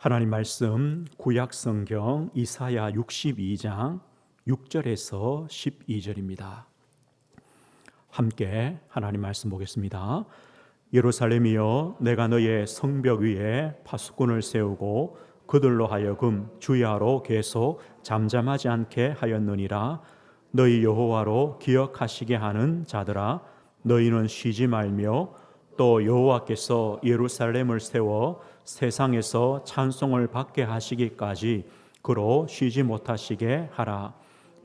하나님 말씀 구약 성경 이사야 62장 6절에서 12절입니다. 함께 하나님 말씀 보겠습니다. 예루살렘이여, 내가 너의 성벽 위에 파수꾼을 세우고 그들로 하여금 주야로 계속 잠잠하지 않게 하였느니라. 너희 여호와로 기억하시게 하는 자들아, 너희는 쉬지 말며 또 여호와께서 예루살렘을 세워 세상에서 찬송을 받게 하시기까지 그로 쉬지 못하시게 하라.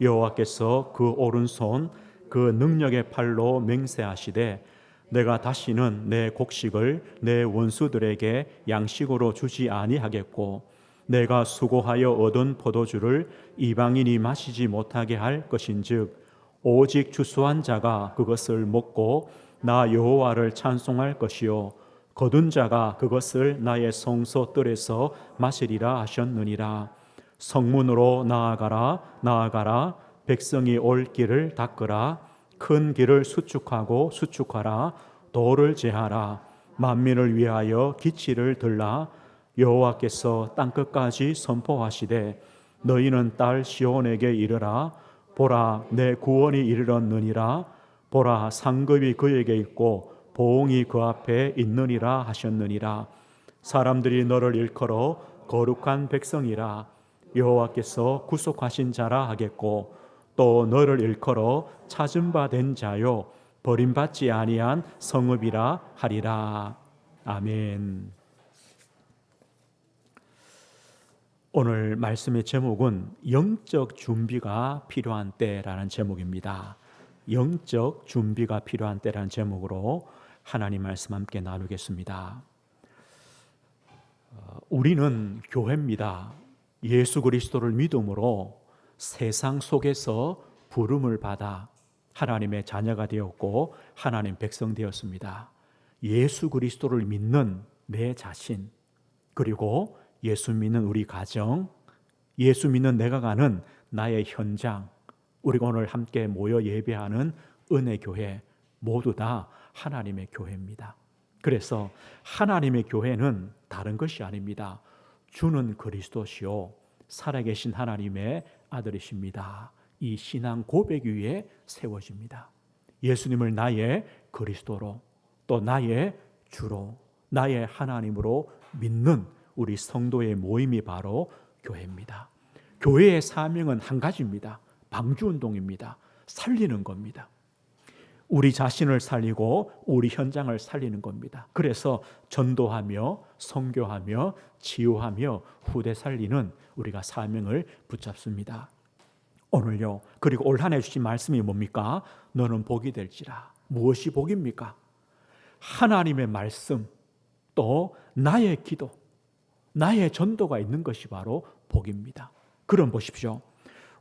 여호와께서 그 오른손 그 능력의 팔로 맹세하시되 내가 다시는 내 곡식을 내 원수들에게 양식으로 주지 아니하겠고 내가 수고하여 얻은 포도주를 이방인이 마시지 못하게 할 것인즉 오직 추수한 자가 그것을 먹고 나 여호와를 찬송할 것이요 거둔 자가 그것을 나의 성소 뜰에서 마시리라 하셨느니라. 성문으로 나아가라 나아가라. 백성이 올 길을 닦으라. 큰 길을 수축하고 수축하라. 도를 제하라. 만민을 위하여 기치를 들라. 여호와께서 땅끝까지 선포하시되 너희는 딸 시온에게 이르라. 보라, 내 구원이 이르렀느니라. 보라, 상급이 그에게 있고 보응이 그 앞에 있느니라 하셨느니라. 사람들이 너를 일컬어 거룩한 백성이라 여호와께서 구속하신 자라 하겠고 또 너를 일컬어 찾은 바 된 자요 버림받지 아니한 성읍이라 하리라. 아멘. 오늘 말씀의 제목은 영적 준비가 필요한 때라는 제목입니다. 영적 준비가 필요한 때라는 제목으로 하나님 말씀 함께 나누겠습니다. 우리는 교회입니다. 예수 그리스도를 믿음으로 세상 속에서 부름을 받아 하나님의 자녀가 되었고 하나님 백성 되었습니다. 예수 그리스도를 믿는 내 자신, 그리고 예수 믿는 우리 가정, 예수 믿는 내가 가는 나의 현장, 우리가 오늘 함께 모여 예배하는 은혜교회 모두 다 하나님의 교회입니다. 그래서 하나님의 교회는 다른 것이 아닙니다. 주는 그리스도시요 살아계신 하나님의 아들이십니다. 이 신앙 고백 위에 세워집니다. 예수님을 나의 그리스도로 또 나의 주로 나의 하나님으로 믿는 우리 성도의 모임이 바로 교회입니다. 교회의 사명은 한 가지입니다. 방주운동입니다. 살리는 겁니다. 우리 자신을 살리고 우리 현장을 살리는 겁니다. 그래서 전도하며 선교하며 치유하며 후대 살리는 우리가 사명을 붙잡습니다. 오늘요. 그리고 올 한 해 주신 말씀이 뭡니까? 너는 복이 될지라. 무엇이 복입니까? 하나님의 말씀, 또 나의 기도, 나의 전도가 있는 것이 바로 복입니다. 그럼 보십시오.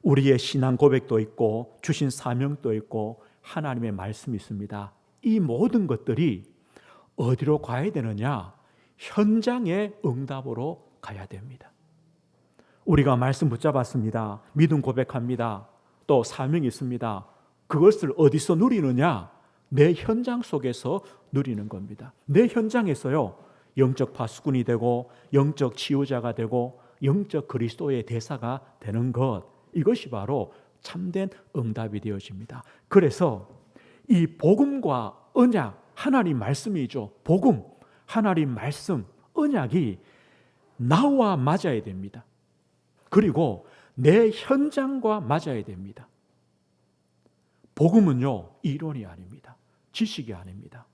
우리의 신앙 고백도 있고 주신 사명도 있고 하나님의 말씀이 있습니다. 이 모든 것들이 어디로 가야 되느냐? 현장의 응답으로 가야 됩니다. 우리가 말씀 붙잡았습니다. 믿음 고백합니다. 또 사명이 있습니다. 그것을 어디서 누리느냐? 내 현장 속에서 누리는 겁니다. 내 현장에서요, 영적 파수꾼이 되고 영적 치유자가 되고 영적 그리스도의 대사가 되는 것, 이것이 바로 참된 응답이 되어집니다. 그래서 이 복음과 언약, 하나님 말씀이죠. 복음, 하나님 말씀, 언약이 나와 맞아야 됩니다. 그리고 내 현장과 맞아야 됩니다. 복음은요, 이론이 아닙니다. 지식이 아닙니다.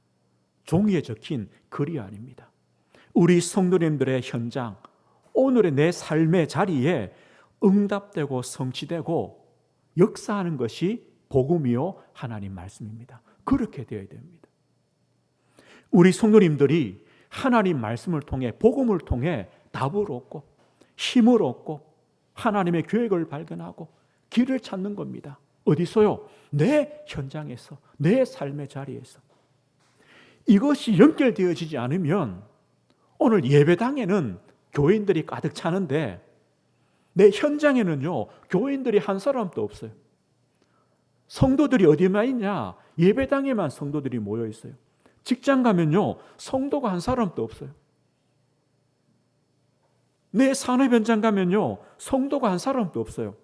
종이에 적힌 글이 아닙니다. 우리 성도님들의 현장, 오늘의 내 삶의 자리에 응답되고 성취되고 역사하는 것이 복음이요 하나님 말씀입니다. 그렇게 되어야 됩니다. 우리 성도님들이 하나님 말씀을 통해 복음을 통해 답을 얻고 힘을 얻고 하나님의 계획을 발견하고 길을 찾는 겁니다. 어디서요? 내 현장에서, 내 삶의 자리에서. 이것이 연결되어지지 않으면 오늘 예배당에는 교인들이 가득 차는데 내 현장에는요, 교인들이 한 사람도 없어요. 성도들이 어디만 있냐? 예배당에만 성도들이 모여 있어요. 직장 가면요, 성도가 한 사람도 없어요. 내 산업 현장 가면요, 성도가 한 사람도 없어요.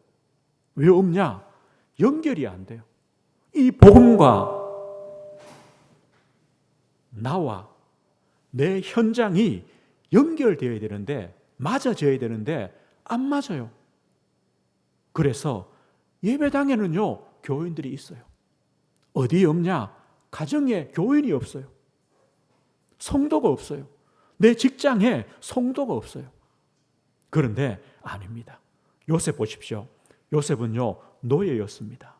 왜 없냐? 연결이 안 돼요. 이 복음과 나와 내 현장이 연결되어야 되는데, 맞아져야 되는데 안 맞아요. 그래서 예배당에는요, 교인들이 있어요. 어디에 없냐? 가정에 교인이 없어요. 성도가 없어요. 내 직장에 성도가 없어요. 그런데 아닙니다. 요셉 보십시오. 요셉은요, 노예였습니다.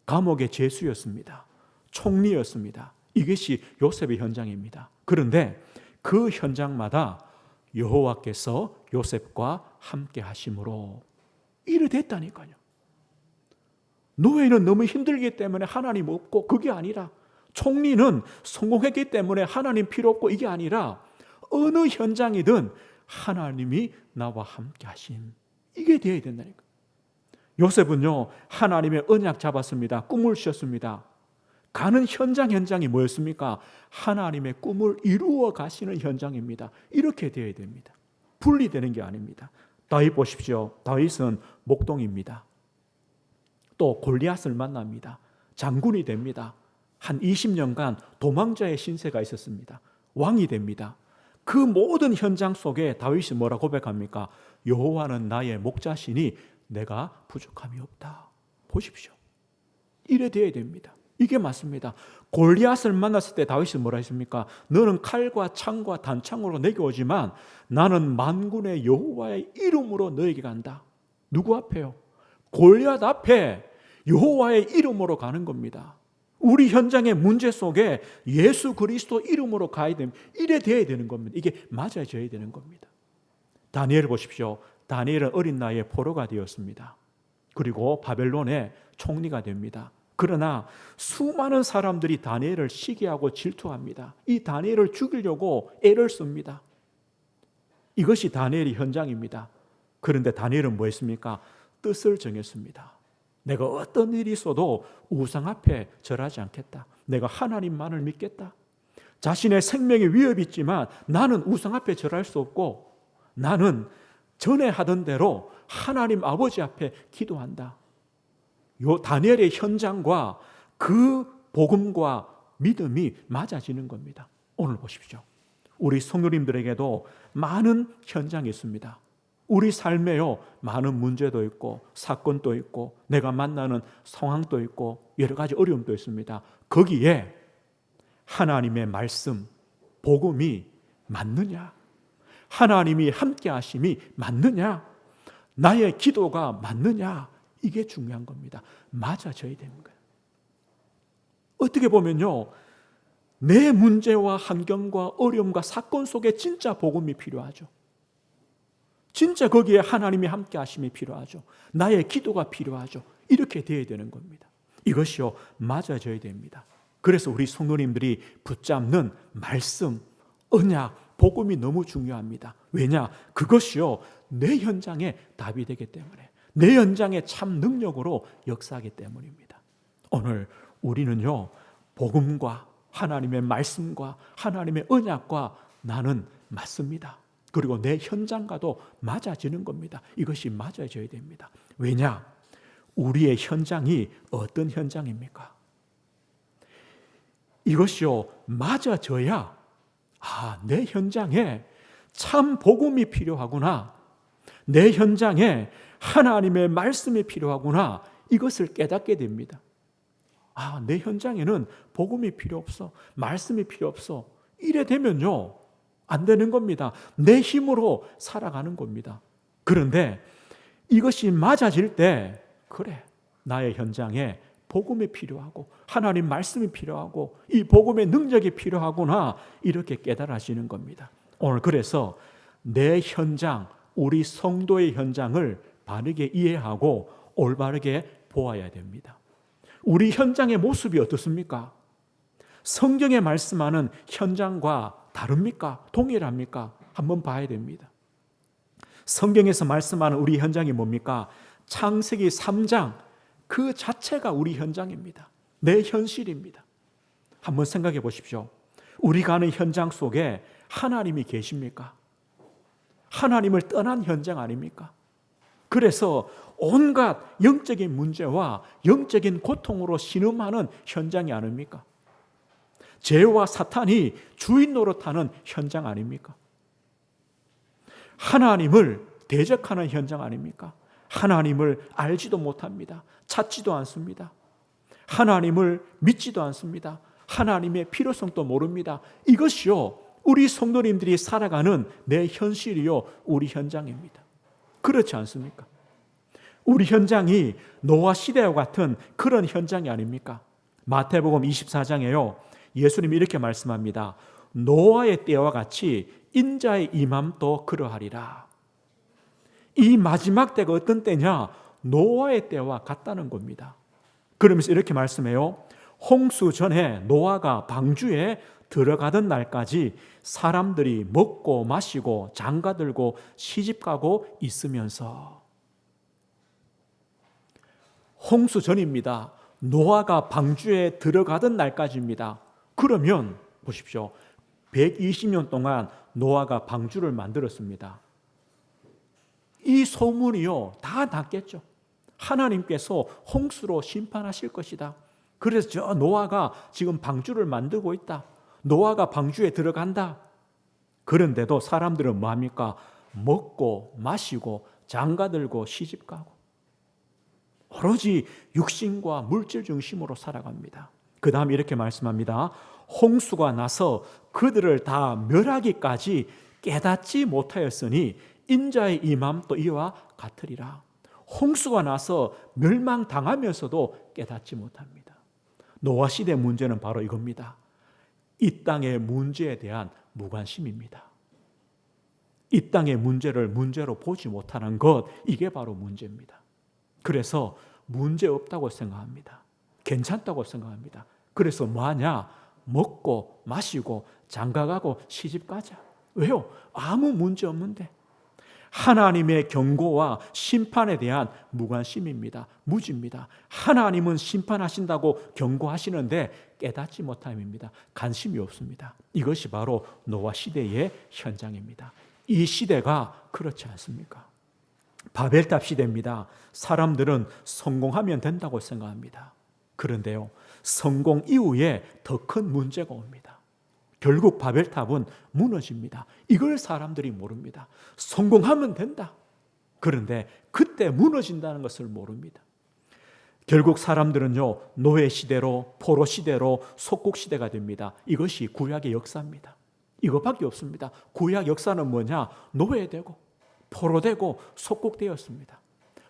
감옥의 죄수였습니다. 총리였습니다. 이것이 요셉의 현장입니다. 그런데 그 현장마다 여호와께서 요셉과 함께 하심으로 일이 됐다니까요. 노예는 너무 힘들기 때문에 하나님 없고, 그게 아니라 총리는 성공했기 때문에 하나님 필요 없고, 이게 아니라 어느 현장이든 하나님이 나와 함께 하심, 이게 되어야 된다니까요. 요셉은요, 하나님의 언약 잡았습니다. 꿈을 꿨습니다. 가는 현장이 뭐였습니까? 하나님의 꿈을 이루어 가시는 현장입니다. 이렇게 되어야 됩니다. 분리되는 게 아닙니다. 다윗 보십시오. 다윗은 목동입니다. 또 골리앗을 만납니다. 장군이 됩니다. 한 20년간 도망자의 신세가 있었습니다. 왕이 됩니다. 그 모든 현장 속에 다윗이 뭐라 고백합니까? 여호와는 나의 목자시니 내가 부족함이 없다. 보십시오. 이래 돼야 됩니다. 이게 맞습니다. 골리앗을 만났을 때 다윗이 뭐라 했습니까? 너는 칼과 창과 단창으로 내게 오지만 나는 만군의 여호와의 이름으로 너에게 간다. 누구 앞에요? 골리앗 앞에 여호와의 이름으로 가는 겁니다. 우리 현장의 문제 속에 예수 그리스도 이름으로 가야 됩니다. 이래 돼야 되는 겁니다. 이게 맞아져야 되는 겁니다. 다니엘 보십시오. 다니엘은 어린 나이에 포로가 되었습니다. 그리고 바벨론의 총리가 됩니다. 그러나 수많은 사람들이 다니엘을 시기하고 질투합니다. 이 다니엘을 죽이려고 애를 씁니다. 이것이 다니엘의 현장입니다. 그런데 다니엘은 뭐 했습니까? 뜻을 정했습니다. 내가 어떤 일이 있어도 우상 앞에 절하지 않겠다. 내가 하나님만을 믿겠다. 자신의 생명에 위협이 있지만 나는 우상 앞에 절할 수 없고, 나는 전에 하던 대로 하나님 아버지 앞에 기도한다. 요 다니엘의 현장과 그 복음과 믿음이 맞아지는 겁니다. 오늘 보십시오. 우리 성도님들에게도 많은 현장이 있습니다. 우리 삶에요, 많은 문제도 있고 사건도 있고 내가 만나는 상황도 있고 여러 가지 어려움도 있습니다. 거기에 하나님의 말씀, 복음이 맞느냐? 하나님이 함께 하심이 맞느냐? 나의 기도가 맞느냐? 이게 중요한 겁니다. 맞아져야 되는 거예요. 어떻게 보면요, 내 문제와 환경과 어려움과 사건 속에 진짜 복음이 필요하죠. 진짜 거기에 하나님이 함께 하심이 필요하죠. 나의 기도가 필요하죠. 이렇게 되어야 되는 겁니다. 이것이요, 맞아져야 됩니다. 그래서 우리 성도님들이 붙잡는 말씀, 언약, 복음이 너무 중요합니다. 왜냐? 그것이요, 내 현장에 답이 되기 때문에, 내 현장에 참 능력으로 역사하기 때문입니다. 오늘 우리는요, 복음과 하나님의 말씀과 하나님의 언약과 나는 맞습니다. 그리고 내 현장과도 맞아지는 겁니다. 이것이 맞아져야 됩니다. 왜냐? 우리의 현장이 어떤 현장입니까? 이것이요, 맞아져야 내 현장에 참 복음이 필요하구나, 내 현장에 하나님의 말씀이 필요하구나, 이것을 깨닫게 됩니다. 내 현장에는 복음이 필요 없어, 말씀이 필요 없어, 이래 되면요 안 되는 겁니다. 내 힘으로 살아가는 겁니다. 그런데 이것이 맞아질 때, 그래, 나의 현장에 복음이 필요하고 하나님 말씀이 필요하고 이 복음의 능력이 필요하구나, 이렇게 깨달아지는 겁니다. 오늘 그래서 내 현장, 우리 성도의 현장을 바르게 이해하고 올바르게 보아야 됩니다. 우리 현장의 모습이 어떻습니까? 성경에 말씀하는 현장과 다릅니까? 동일합니까? 한번 봐야 됩니다. 성경에서 말씀하는 우리 현장이 뭡니까? 창세기 3장 그 자체가 우리 현장입니다. 내 현실입니다. 한번 생각해 보십시오. 우리가 아는 현장 속에 하나님이 계십니까? 하나님을 떠난 현장 아닙니까? 그래서 온갖 영적인 문제와 영적인 고통으로 신음하는 현장이 아닙니까? 죄와 사탄이 주인 노릇하는 현장 아닙니까? 하나님을 대적하는 현장 아닙니까? 하나님을 알지도 못합니다. 찾지도 않습니다. 하나님을 믿지도 않습니다. 하나님의 필요성도 모릅니다. 이것이요, 우리 성도님들이 살아가는 내 현실이요, 우리 현장입니다. 그렇지 않습니까? 우리 현장이 노아 시대와 같은 그런 현장이 아닙니까? 마태복음 24장에요, 예수님이 이렇게 말씀합니다. 노아의 때와 같이 인자의 임함도 그러하리라. 이 마지막 때가 어떤 때냐? 노아의 때와 같다는 겁니다. 그러면서 이렇게 말씀해요. 홍수 전에 노아가 방주에 들어가던 날까지 사람들이 먹고 마시고 장가들고 시집가고 있으면서. 홍수 전입니다. 노아가 방주에 들어가던 날까지입니다. 그러면 보십시오. 120년 동안 노아가 방주를 만들었습니다. 이 소문이요, 다 났겠죠. 하나님께서 홍수로 심판하실 것이다. 그래서 저 노아가 지금 방주를 만들고 있다. 노아가 방주에 들어간다. 그런데도 사람들은 뭐합니까? 먹고 마시고 장가들고 시집가고 오로지 육신과 물질 중심으로 살아갑니다. 그 다음에 이렇게 말씀합니다. 홍수가 나서 그들을 다 멸하기까지 깨닫지 못하였으니 인자의 임함도 이와 같으리라. 홍수가 나서 멸망당하면서도 깨닫지 못합니다. 노아 시대 문제는 바로 이겁니다. 이 땅의 문제에 대한 무관심입니다. 이 땅의 문제를 문제로 보지 못하는 것, 이게 바로 문제입니다. 그래서 문제 없다고 생각합니다. 괜찮다고 생각합니다. 그래서 뭐하냐? 먹고 마시고 장가가고 시집가자. 왜요? 아무 문제 없는데. 하나님의 경고와 심판에 대한 무관심입니다. 무지입니다. 하나님은 심판하신다고 경고하시는데 깨닫지 못함입니다. 관심이 없습니다. 이것이 바로 노아 시대의 현장입니다. 이 시대가 그렇지 않습니까? 바벨탑 시대입니다. 사람들은 성공하면 된다고 생각합니다. 그런데요, 성공 이후에 더 큰 문제가 옵니다. 결국 바벨탑은 무너집니다. 이걸 사람들이 모릅니다. 성공하면 된다. 그런데 그때 무너진다는 것을 모릅니다. 결국 사람들은요, 노예 시대로, 포로 시대로, 속국 시대가 됩니다. 이것이 구약의 역사입니다. 이것밖에 없습니다. 구약 역사는 뭐냐? 노예되고 포로되고 속국되었습니다.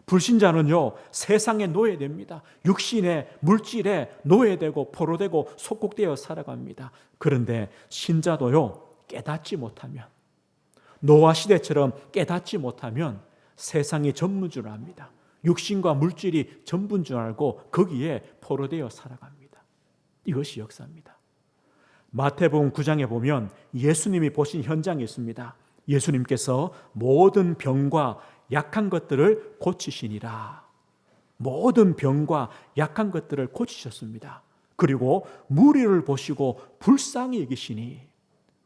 불신자는요, 세상에 노예됩니다. 육신의 물질에 노예되고 포로되고 속국되어 살아갑니다. 그런데 신자도요, 깨닫지 못하면, 노아 시대처럼 깨닫지 못하면 세상이 전부인 줄 압니다. 육신과 물질이 전부인 줄 알고 거기에 포로되어 살아갑니다. 이것이 역사입니다. 마태복음 9장에 보면 예수님이 보신 현장이 있습니다. 예수님께서 모든 병과 약한 것들을 고치시니라. 모든 병과 약한 것들을 고치셨습니다. 그리고 무리를 보시고 불쌍히 여기시니.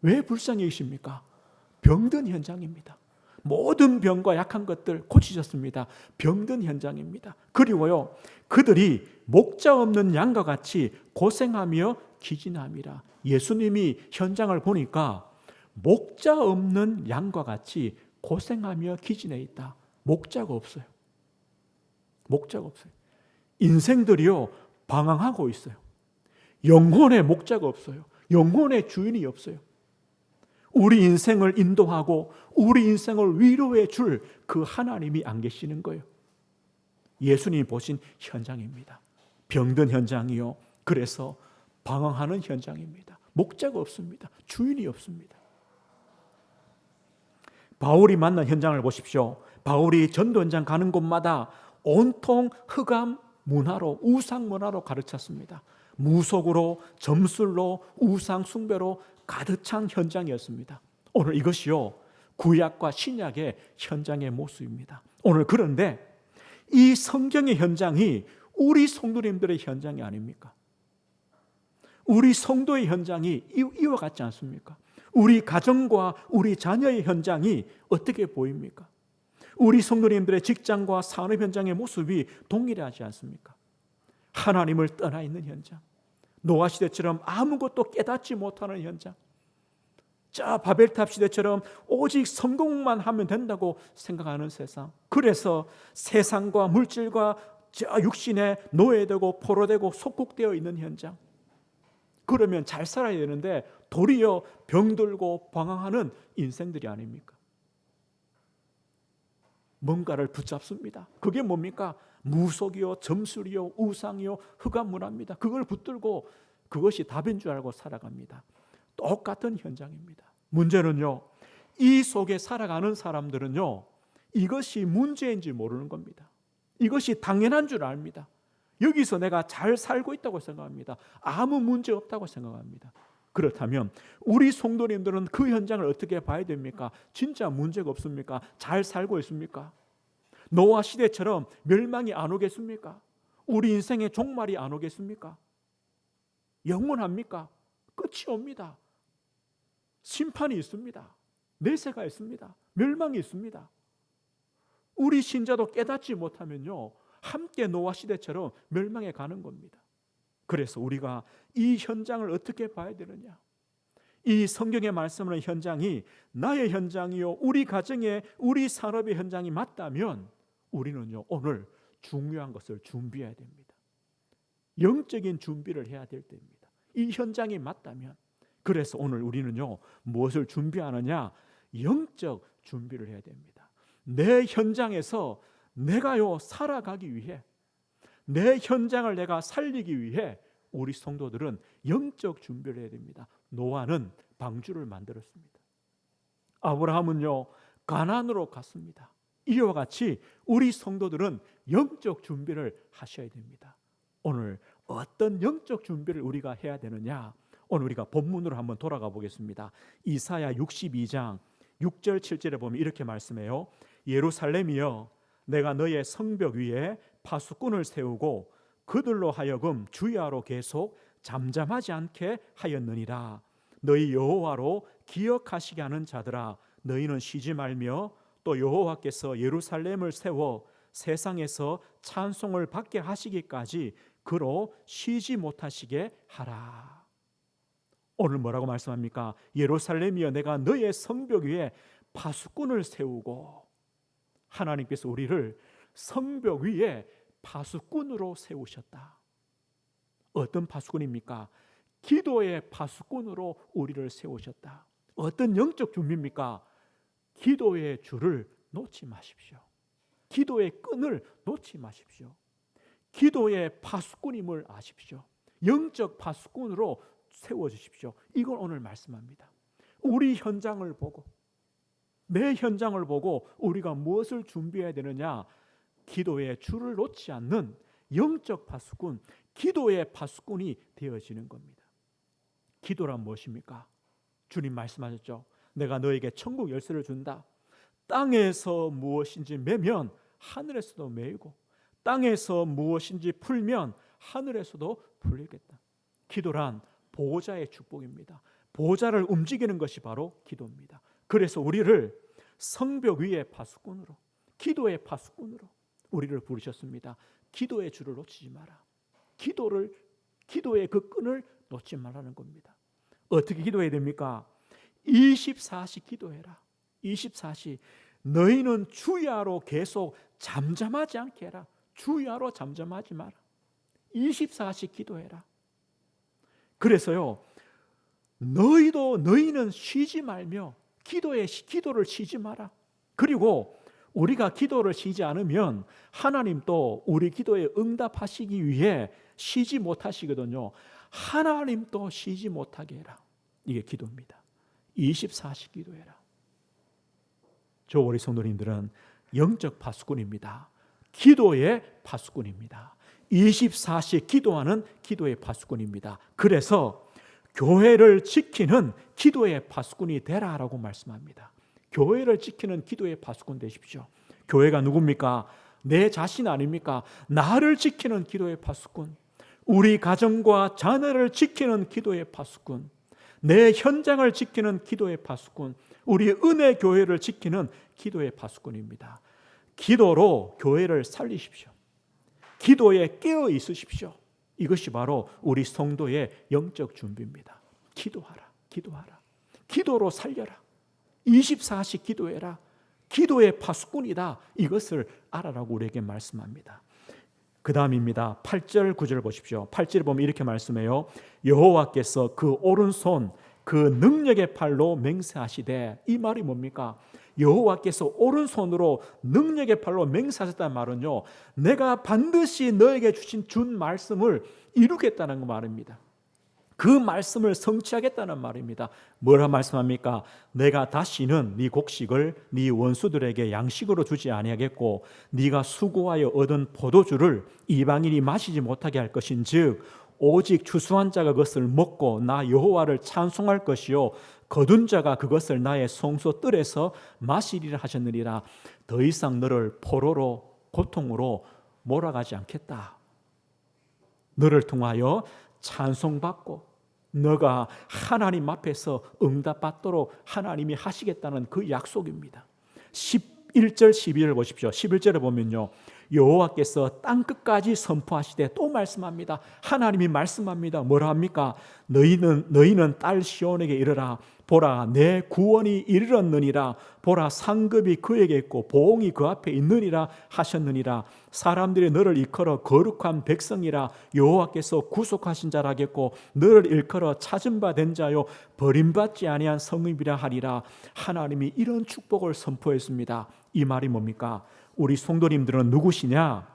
왜 불쌍히 여기십니까? 병든 현장입니다. 모든 병과 약한 것들 고치셨습니다. 병든 현장입니다. 그리고요, 그들이 목자 없는 양과 같이 고생하며 기진함이라. 예수님이 현장을 보니까 목자 없는 양과 같이 고생하며 기진해 있다. 목자가 없어요. 목자가 없어요. 인생들이요, 방황하고 있어요. 영혼의 목자가 없어요. 영혼의 주인이 없어요. 우리 인생을 인도하고 우리 인생을 위로해 줄 그 하나님이 안 계시는 거예요. 예수님이 보신 현장입니다. 병든 현장이요. 그래서 방황하는 현장입니다. 목자가 없습니다. 주인이 없습니다. 바울이 만난 현장을 보십시오. 바울이 전도 현장 가는 곳마다 온통 흑암 문화로, 우상 문화로 가르쳤습니다. 무속으로, 점술로, 우상 숭배로 가득 찬 현장이었습니다. 오늘 이것이요, 구약과 신약의 현장의 모습입니다. 오늘 그런데 이 성경의 현장이 우리 성도님들의 현장이 아닙니까? 우리 성도의 현장이 이와 같지 않습니까? 우리 가정과 우리 자녀의 현장이 어떻게 보입니까? 우리 성도님들의 직장과 산업 현장의 모습이 동일하지 않습니까? 하나님을 떠나 있는 현장, 노아 시대처럼 아무것도 깨닫지 못하는 현장, 자 바벨탑 시대처럼 오직 성공만 하면 된다고 생각하는 세상, 그래서 세상과 물질과 저 육신에 노예되고 포로되고 속국되어 있는 현장, 그러면 잘 살아야 되는데 도리어 병들고 방황하는 인생들이 아닙니까? 뭔가를 붙잡습니다. 그게 뭡니까? 무속이요, 점술이요, 우상이요, 흑암문화입니다. 그걸 붙들고 그것이 답인 줄 알고 살아갑니다. 똑같은 현장입니다. 문제는요, 이 속에 살아가는 사람들은요, 이것이 문제인지 모르는 겁니다. 이것이 당연한 줄 압니다. 여기서 내가 잘 살고 있다고 생각합니다. 아무 문제 없다고 생각합니다. 그렇다면 우리 성도님들은 그 현장을 어떻게 봐야 됩니까? 진짜 문제가 없습니까? 잘 살고 있습니까? 노아 시대처럼 멸망이 안 오겠습니까? 우리 인생의 종말이 안 오겠습니까? 영원합니까? 끝이 옵니다. 심판이 있습니다. 내세가 있습니다. 멸망이 있습니다. 우리 신자도 깨닫지 못하면요, 함께 노아 시대처럼 멸망해 가는 겁니다. 그래서 우리가 이 현장을 어떻게 봐야 되느냐? 이 성경에 말씀하는 현장이 나의 현장이요, 우리 가정의, 우리 산업의 현장이 맞다면 우리는요, 오늘 중요한 것을 준비해야 됩니다. 영적인 준비를 해야 될 때입니다. 이 현장이 맞다면. 그래서 오늘 우리는요, 무엇을 준비하느냐? 영적 준비를 해야 됩니다. 내 현장에서 내가요 살아가기 위해, 내 현장을 내가 살리기 위해 우리 성도들은 영적 준비를 해야 됩니다. 노아는 방주를 만들었습니다. 아브라함은요 가나안으로 갔습니다. 이와 같이 우리 성도들은 영적 준비를 하셔야 됩니다. 오늘 어떤 영적 준비를 우리가 해야 되느냐? 오늘 우리가 본문으로 한번 돌아가 보겠습니다. 이사야 62장 6절 7절에 보면 이렇게 말씀해요. 예루살렘이여, 내가 너의 성벽 위에 파수꾼을 세우고 그들로 하여금 주야로 계속 잠잠하지 않게 하였느니라. 너희 여호와로 기억하시게 하는 자들아, 너희는 쉬지 말며 또 여호와께서 예루살렘을 세워 세상에서 찬송을 받게 하시기까지 그로 쉬지 못하시게 하라. 오늘 뭐라고 말씀합니까? 예루살렘이여, 내가 너의 성벽 위에 파수꾼을 세우고, 하나님께서 우리를 성벽 위에 파수꾼으로 세우셨다. 어떤 파수꾼입니까? 기도의 파수꾼으로 우리를 세우셨다. 어떤 영적 준비입니까? 기도의 줄을 놓지 마십시오. 기도의 끈을 놓지 마십시오. 기도의 파수꾼임을 아십시오. 영적 파수꾼으로 세워주십시오. 이걸 오늘 말씀합니다. 우리 현장을 보고, 내 현장을 보고 우리가 무엇을 준비해야 되느냐? 기도의 줄을 놓지 않는 영적 파수꾼, 기도의 파수꾼이 되어지는 겁니다. 기도란 무엇입니까? 주님 말씀하셨죠. 내가 너에게 천국 열쇠를 준다. 땅에서 무엇인지 매면 하늘에서도 매이고, 땅에서 무엇인지 풀면 하늘에서도 풀리겠다. 기도란 보호자의 축복입니다. 보호자를 움직이는 것이 바로 기도입니다. 그래서 우리를 성벽 위의 파수꾼으로, 기도의 파수꾼으로 우리를 부르셨습니다. 기도의 줄을 놓치지 마라. 기도의 그 끈을 놓지 말라는 겁니다. 어떻게 기도해야 됩니까? 24시 기도해라. 24시. 너희는 주야로 계속 잠잠하지 않게 해라. 주야로 잠잠하지 마라. 24시 기도해라. 그래서요, 너희는 쉬지 말며 기도를 쉬지 마라. 그리고 우리가 기도를 쉬지 않으면 하나님 또 우리 기도에 응답하시기 위해 쉬지 못하시거든요. 하나님 또 쉬지 못하게 해라. 이게 기도입니다. 24시 기도해라. 저 우리 성도님들은 영적 파수꾼입니다. 기도의 파수꾼입니다. 24시 기도하는 기도의 파수꾼입니다. 그래서 교회를 지키는 기도의 파수꾼이 되라라고 말씀합니다. 교회를 지키는 기도의 파수꾼 되십시오. 교회가 누굽니까? 내 자신 아닙니까? 나를 지키는 기도의 파수꾼, 우리 가정과 자녀를 지키는 기도의 파수꾼, 내 현장을 지키는 기도의 파수꾼, 우리 은혜 교회를 지키는 기도의 파수꾼입니다. 기도로 교회를 살리십시오. 기도에 깨어 있으십시오. 이것이 바로 우리 성도의 영적 준비입니다. 기도하라, 기도하라. 기도로 살려라. 24시 기도해라. 기도의 파수꾼이다. 이것을 알아라고 우리에게 말씀합니다. 그 다음입니다. 8절 9절 보십시오. 8절에 보면 이렇게 말씀해요. 여호와께서 그 오른손 그 능력의 팔로 맹세하시되, 이 말이 뭡니까? 여호와께서 오른손으로 능력의 팔로 맹세하셨다는 말은요, 내가 반드시 너에게 준 말씀을 이루겠다는 그 말입니다. 그 말씀을 성취하겠다는 말입니다. 뭐라 말씀합니까? 내가 다시는 네 곡식을 네 원수들에게 양식으로 주지 아니하겠고 네가 수고하여 얻은 포도주를 이방인이 마시지 못하게 할 것인즉 오직 추수한 자가 그것을 먹고 나 여호와를 찬송할 것이요 거둔 자가 그것을 나의 성소 뜰에서 마시리라 하셨느니라. 더 이상 너를 포로로 고통으로 몰아가지 않겠다. 너를 통하여 찬송받고 너가 하나님 앞에서 응답받도록 하나님이 하시겠다는 그 약속입니다. 11절 12절 보십시오. 11절에 보면요, 여호와께서 땅끝까지 선포하시되, 또 말씀합니다. 하나님이 말씀합니다. 뭐라 합니까? 너희는 딸 시온에게 이르라. 보라, 내 구원이 이르렀느니라. 보라, 상급이 그에게 있고 보응이 그 앞에 있느니라 하셨느니라. 사람들이 너를 일컬어 거룩한 백성이라 여호와께서 구속하신 자라겠고 너를 일컬어 찾은 바 된 자요 버림받지 아니한 성읍이라 하리라. 하나님이 이런 축복을 선포했습니다. 이 말이 뭡니까? 우리 성도님들은 누구시냐?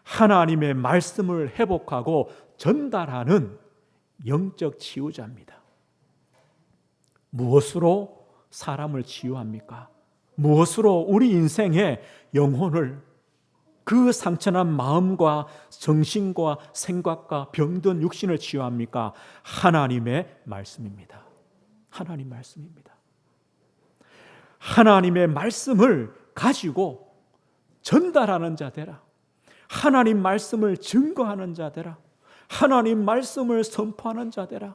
하나님의 말씀을 회복하고 전달하는 영적 치유자입니다. 무엇으로 사람을 치유합니까? 무엇으로 우리 인생의 영혼을, 그 상처난 마음과 정신과 생각과 병든 육신을 치유합니까? 하나님의 말씀입니다. 하나님 말씀입니다. 하나님의 말씀을 가지고 전달하는 자 되라. 하나님 말씀을 증거하는 자 되라. 하나님 말씀을 선포하는 자 되라.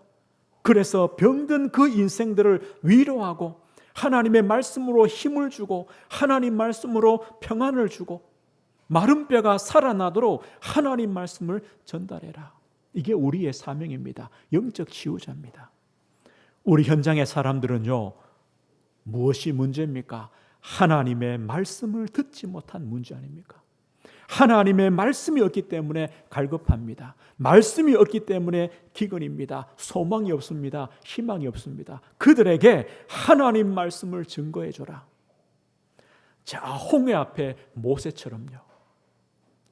그래서 병든 그 인생들을 위로하고 하나님의 말씀으로 힘을 주고 하나님 말씀으로 평안을 주고 마른 뼈가 살아나도록 하나님 말씀을 전달해라. 이게 우리의 사명입니다. 영적 치유자입니다. 우리 현장의 사람들은요, 무엇이 문제입니까? 하나님의 말씀을 듣지 못한 문제 아닙니까? 하나님의 말씀이 없기 때문에 갈급합니다. 말씀이 없기 때문에 기근입니다. 소망이 없습니다. 희망이 없습니다. 그들에게 하나님 말씀을 증거해 줘라. 자, 홍해 앞에 모세처럼요.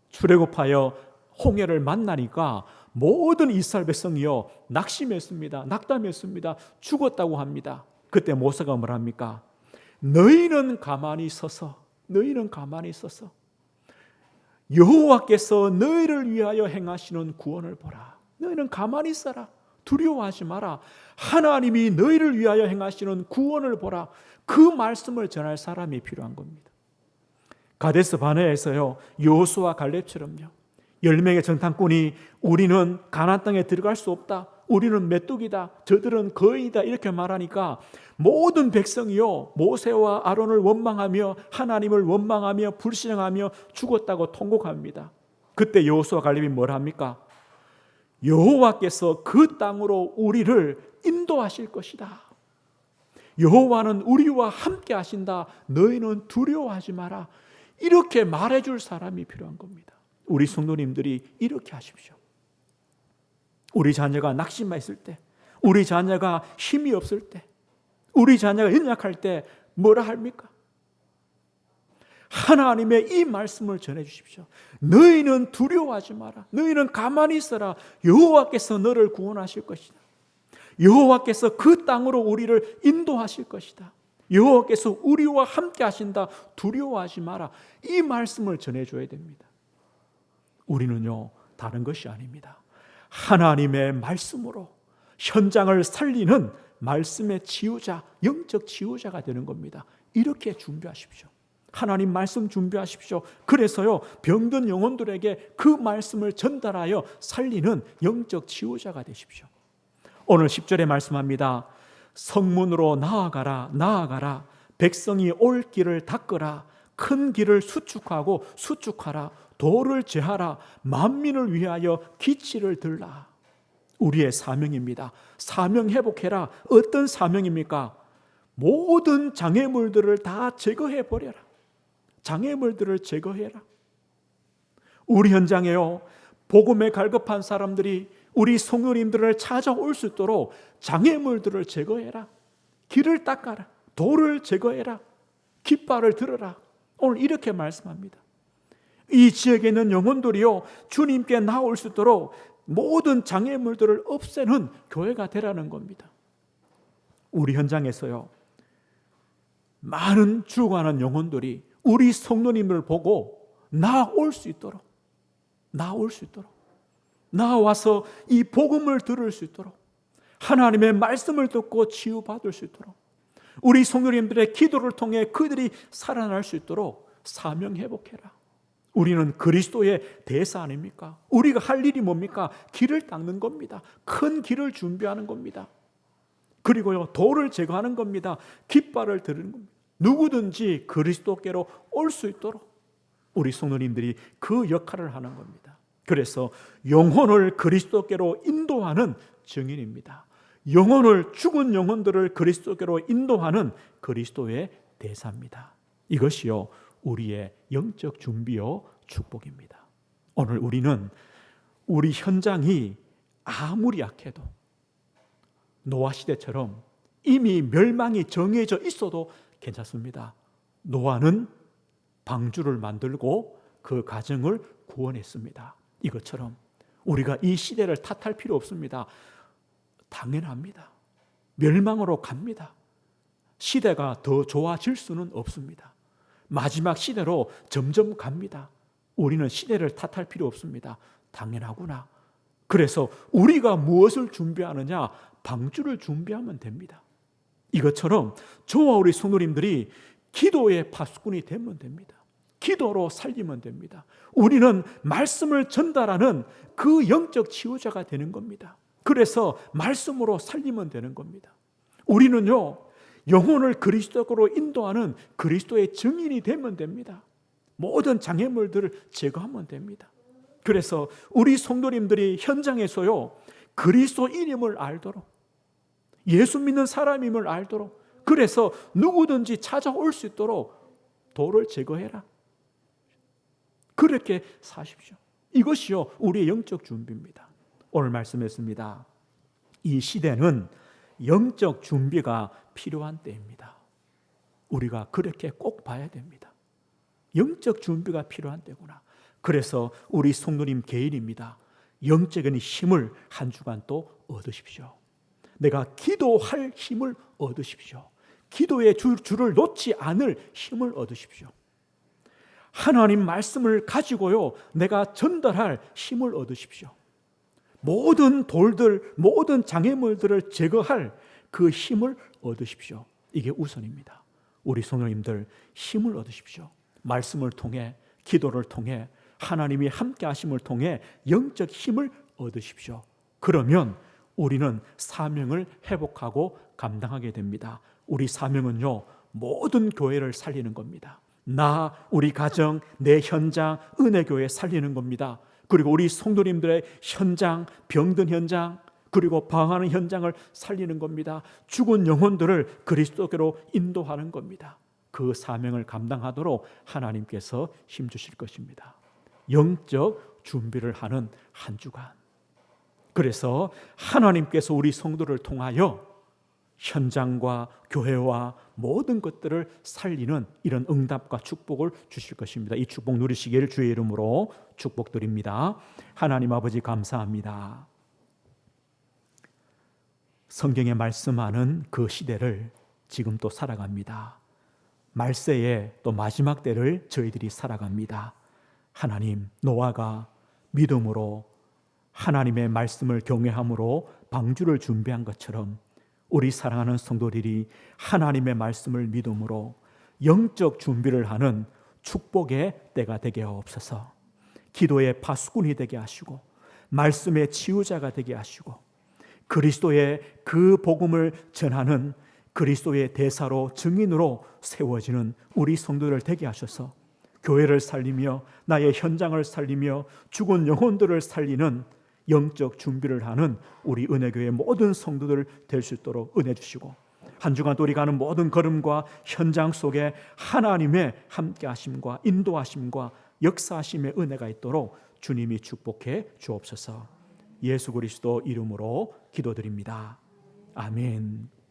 출애굽하여 홍해를 만나니까 모든 이스라엘 백성이요 낙심했습니다. 낙담했습니다. 죽었다고 합니다. 그때 모세가 뭐랍니까? 너희는 가만히 서서 여호와께서 너희를 위하여 행하시는 구원을 보라. 너희는 가만히 있어라. 두려워하지 마라. 하나님이 너희를 위하여 행하시는 구원을 보라. 그 말씀을 전할 사람이 필요한 겁니다. 가데스 바네아에서요, 여호수아 갈렙처럼요, 10명의 정탐꾼이 우리는 가나안 땅에 들어갈 수 없다, 우리는 메뚜기다, 저들은 거인이다 이렇게 말하니까 모든 백성이요 모세와 아론을 원망하며 하나님을 원망하며 불신앙하며 죽었다고 통곡합니다. 그때 여호수아 갈렙이 뭘 합니까? 여호와께서 그 땅으로 우리를 인도하실 것이다. 여호와는 우리와 함께 하신다. 너희는 두려워하지 마라. 이렇게 말해줄 사람이 필요한 겁니다. 우리 성도님들이 이렇게 하십시오. 우리 자녀가 낙심했을 때, 우리 자녀가 힘이 없을 때, 우리 자녀가 연약할 때 뭐라 합니까? 하나님의 이 말씀을 전해 주십시오. 너희는 두려워하지 마라. 너희는 가만히 있어라. 여호와께서 너를 구원하실 것이다. 여호와께서 그 땅으로 우리를 인도하실 것이다. 여호와께서 우리와 함께 하신다. 두려워하지 마라. 이 말씀을 전해줘야 됩니다. 우리는요, 다른 것이 아닙니다. 하나님의 말씀으로 현장을 살리는 말씀의 치유자, 영적 치유자가 되는 겁니다. 이렇게 준비하십시오. 하나님 말씀 준비하십시오. 그래서요, 병든 영혼들에게 그 말씀을 전달하여 살리는 영적 치유자가 되십시오. 오늘 10절에 말씀합니다. 성문으로 나아가라 나아가라, 백성이 올 길을 닦으라, 큰 길을 수축하고 수축하라, 돌을 제하라, 만민을 위하여 기치를 들라. 우리의 사명입니다. 사명 회복해라. 어떤 사명입니까? 모든 장애물들을 다 제거해 버려라. 장애물들을 제거해라. 우리 현장에요, 복음에 갈급한 사람들이 우리 성도님들을 찾아올 수 있도록 장애물들을 제거해라. 길을 닦아라. 돌을 제거해라. 깃발을 들어라. 오늘 이렇게 말씀합니다. 이 지역에 있는 영혼들이요, 주님께 나올 수 있도록 모든 장애물들을 없애는 교회가 되라는 겁니다. 우리 현장에서요, 많은 죽어가는 영혼들이 우리 성도님을 보고 나올 수 있도록, 나와서 이 복음을 들을 수 있도록, 하나님의 말씀을 듣고 치유받을 수 있도록, 우리 성도님들의 기도를 통해 그들이 살아날 수 있도록 사명 회복해라. 우리는 그리스도의 대사 아닙니까? 우리가 할 일이 뭡니까? 길을 닦는 겁니다. 큰 길을 준비하는 겁니다. 그리고요, 돌을 제거하는 겁니다. 깃발을 드리는 겁니다. 누구든지 그리스도께로 올 수 있도록 우리 성도님들이 그 역할을 하는 겁니다. 그래서 영혼을 그리스도께로 인도하는 증인입니다. 죽은 영혼들을 그리스도께로 인도하는 그리스도의 대사입니다. 이것이요, 우리의 영적 준비요 축복입니다. 오늘 우리는 우리 현장이 아무리 약해도 노아 시대처럼 이미 멸망이 정해져 있어도 괜찮습니다. 노아는 방주를 만들고 그 가정을 구원했습니다. 이것처럼 우리가 이 시대를 탓할 필요 없습니다. 당연합니다. 멸망으로 갑니다. 시대가 더 좋아질 수는 없습니다. 마지막 시대로 점점 갑니다. 우리는 시대를 탓할 필요 없습니다. 당연하구나. 그래서 우리가 무엇을 준비하느냐? 방주를 준비하면 됩니다. 이것처럼 저와 우리 성도님들이 기도의 파수꾼이 되면 됩니다. 기도로 살리면 됩니다. 우리는 말씀을 전달하는 그 영적 치유자가 되는 겁니다. 그래서 말씀으로 살리면 되는 겁니다. 우리는요, 영혼을 그리스도로 인도하는 그리스도의 증인이 되면 됩니다. 모든 장애물들을 제거하면 됩니다. 그래서 우리 성도님들이 현장에서요, 그리스도인임을 알도록, 예수 믿는 사람임을 알도록, 그래서 누구든지 찾아올 수 있도록 돌을 제거해라. 그렇게 사십시오. 이것이요, 우리의 영적 준비입니다. 오늘 말씀했습니다. 이 시대는 영적 준비가 필요한 때입니다. 우리가 그렇게 꼭 봐야 됩니다. 영적 준비가 필요한 때구나. 그래서 우리 성도님 개인입니다. 영적인 힘을 한 주간 또 얻으십시오. 내가 기도할 힘을 얻으십시오. 기도의 줄을 놓지 않을 힘을 얻으십시오. 하나님 말씀을 가지고요, 내가 전달할 힘을 얻으십시오. 모든 돌들, 모든 장애물들을 제거할 그 힘을 얻으십시오. 이게 우선입니다. 우리 성도님들 힘을 얻으십시오. 말씀을 통해, 기도를 통해, 하나님이 함께 하심을 통해 영적 힘을 얻으십시오. 그러면 우리는 사명을 회복하고 감당하게 됩니다. 우리 사명은요, 모든 교회를 살리는 겁니다. 나, 우리 가정, 내 현장, 은혜교회 살리는 겁니다. 그리고 우리 성도님들의 현장, 병든 현장, 그리고 방황하는 현장을 살리는 겁니다. 죽은 영혼들을 그리스도께로 인도하는 겁니다. 그 사명을 감당하도록 하나님께서 힘주실 것입니다. 영적 준비를 하는 한 주간. 그래서 하나님께서 우리 성도를 통하여 현장과 교회와 모든 것들을 살리는 이런 응답과 축복을 주실 것입니다. 이 축복 누리시기를 주의 이름으로 축복드립니다. 하나님 아버지 감사합니다. 성경에 말씀하는 그 시대를 지금 또 살아갑니다. 말세의 또 마지막 때를 저희들이 살아갑니다. 하나님, 노아가 믿음으로 하나님의 말씀을 경외함으로 방주를 준비한 것처럼 우리 사랑하는 성도들이 하나님의 말씀을 믿음으로 영적 준비를 하는 축복의 때가 되게 하옵소서. 기도의 파수꾼이 되게 하시고 말씀의 치유자가 되게 하시고 그리스도의 그 복음을 전하는 그리스도의 대사로 증인으로 세워지는 우리 성도들 되게 하셔서 교회를 살리며 나의 현장을 살리며 죽은 영혼들을 살리는 영적 준비를 하는 우리 은혜교회 모든 성도들 될 수 있도록 은혜 주시고, 한 주간 또 우리 가는 모든 걸음과 현장 속에 하나님의 함께 하심과 인도하심과 역사하심의 은혜가 있도록 주님이 축복해 주옵소서. 예수 그리스도 이름으로 기도드립니다. 아멘.